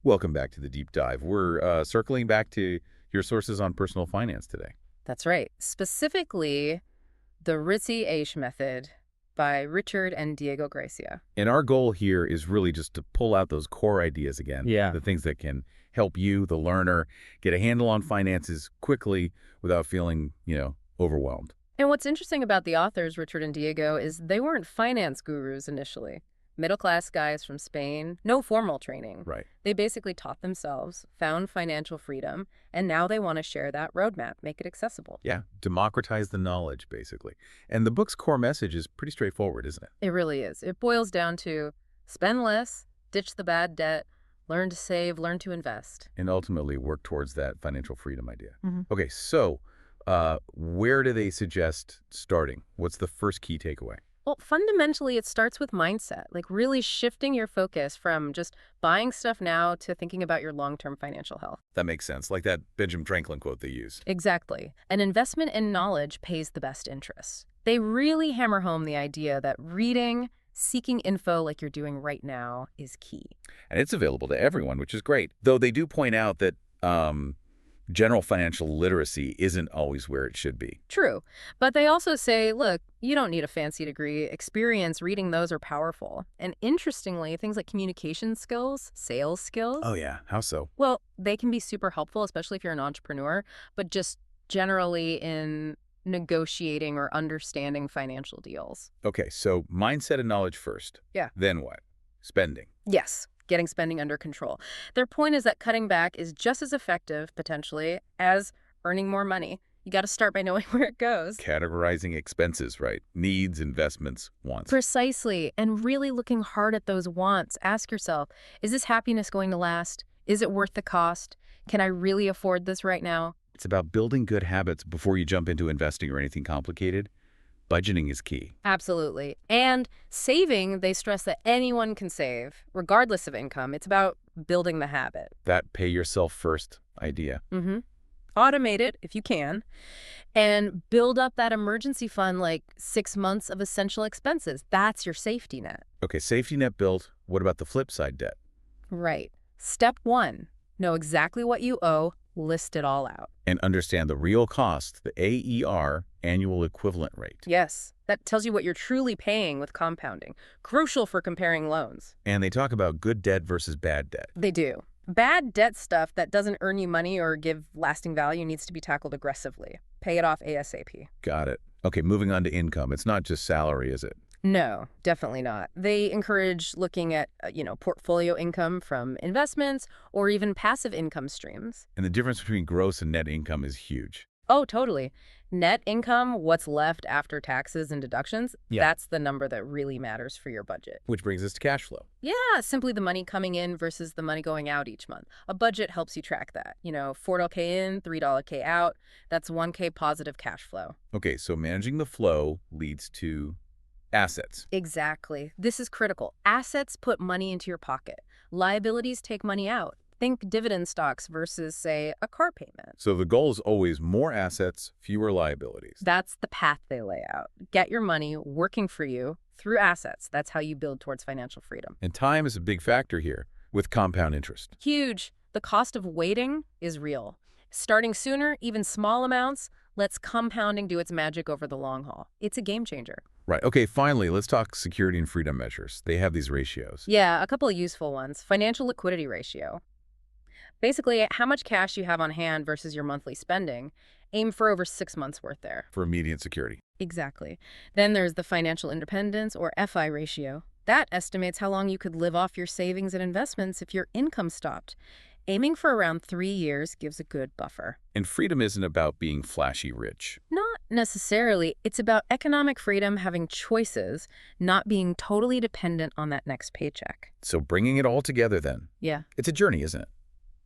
Welcome back to the deep dive. We're circling back to your sources on personal finance today. That's right. Specifically, the Ritzy-Aish method by Richard and Diego Gracia. And our goal here is really just to pull out those core ideas again, Yeah. the things that can help you, the learner, get a handle on finances quickly without feeling, overwhelmed. And what's interesting about the authors, Richard and Diego, is they weren't finance gurus initially. Middle-class guys from Spain, no formal training. Right. They basically taught themselves, found financial freedom, and now they want to share that roadmap, make it accessible. Yeah, democratize the knowledge, basically. And the book's core message is pretty straightforward, isn't it? It really is. It boils down to spend less, ditch the bad debt, learn to save, learn to invest. And ultimately work towards that financial freedom idea. Mhm. Okay, so where do they suggest starting? What's the first key takeaway? Well, fundamentally, it starts with mindset, like really shifting your focus from just buying stuff now to thinking about your long-term financial health. That makes sense, like that Benjamin Franklin quote they used. Exactly. An investment in knowledge pays the best interest. They really hammer home the idea that reading, seeking info like you're doing right now is key. And it's available to everyone, which is great. Though they do point out that general financial literacy isn't always where it should be. True. But they also say, look, you don't need a fancy degree. Experience reading those are powerful. And interestingly, things like communication skills, sales skills, Oh, yeah. How so? well, they can be super helpful, especially if you're an entrepreneur, but just generally in negotiating or understanding financial deals. Okay, so mindset and knowledge first. Yeah. Then what? Spending. Yes, getting spending under control. Their point is that cutting back is just as effective, potentially, as earning more money. You got to start by knowing where it goes. Categorizing expenses, right? Needs, investments, wants. Precisely, and really looking hard at those wants. Ask yourself, is this happiness going to last? Is it worth the cost? Can I really afford this right now? It's about building good habits before you jump into investing or anything complicated. Budgeting is key. Absolutely. And saving, they stress that anyone can save, regardless of income. It's about building the habit. That pay yourself first idea. Mm-hmm. Automate it if you can, and build up that emergency fund like 6 months of essential expenses. That's your safety net. Okay, safety net built. What about the flip side, debt? Right. Step 1, know exactly what you owe, list it all out. And understand the real cost, the AER, annual equivalent rate. Yes, that tells you what you're truly paying with compounding. Crucial for comparing loans. And they talk about good debt versus bad debt. They do. Bad debt stuff that doesn't earn you money or give lasting value needs to be tackled aggressively. Pay it off ASAP. Got it. Okay, moving on to income. It's not just salary, is it? No, definitely not. They encourage looking at, portfolio income from investments or even passive income streams. And the difference between gross and net income is huge. Oh, totally. Net income, what's left after taxes and deductions, Yeah. that's the number that really matters for your budget. Which brings us to cash flow. Yeah, simply the money coming in versus the money going out each month. A budget helps you track that. $4K in, $3K out. That's 1K positive cash flow. Okay, so managing the flow leads to assets. Exactly. This is critical. Assets put money into your pocket. Liabilities take money out. Think dividend stocks versus, say, a car payment. So the goal is always more assets, fewer liabilities. That's the path they lay out. Get your money working for you through assets. That's how you build towards financial freedom. And time is a big factor here with compound interest. Huge. The cost of waiting is real. Starting sooner, even small amounts, lets compounding do its magic over the long haul. It's a game changer. Right. Okay, finally, let's talk security and freedom measures. They have these ratios. Yeah, a couple of useful ones. Financial liquidity ratio. Basically, how much cash you have on hand versus your monthly spending. Aim for over 6 months worth there. For immediate security. Exactly. Then there's the financial independence, or FI ratio. That estimates how long you could live off your savings and investments if your income stopped. Aiming for around 3 years gives a good buffer. And freedom isn't about being flashy rich. Not necessarily. It's about economic freedom, having choices, not being totally dependent on that next paycheck. So bringing it all together then. Yeah. It's a journey, isn't it?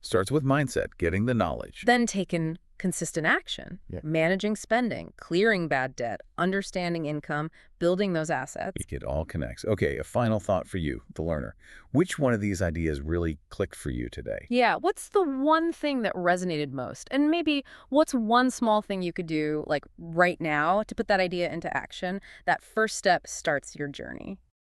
Starts with mindset, getting the knowledge. Then taking consistent action, Yeah. managing spending, clearing bad debt, understanding income, building those assets. It all connects. Okay, a final thought for you, the learner. Which one of these ideas really clicked for you today? Yeah, what's the one thing that resonated most? And maybe what's one small thing you could do, like right now, to put that idea into action? That first step starts your journey.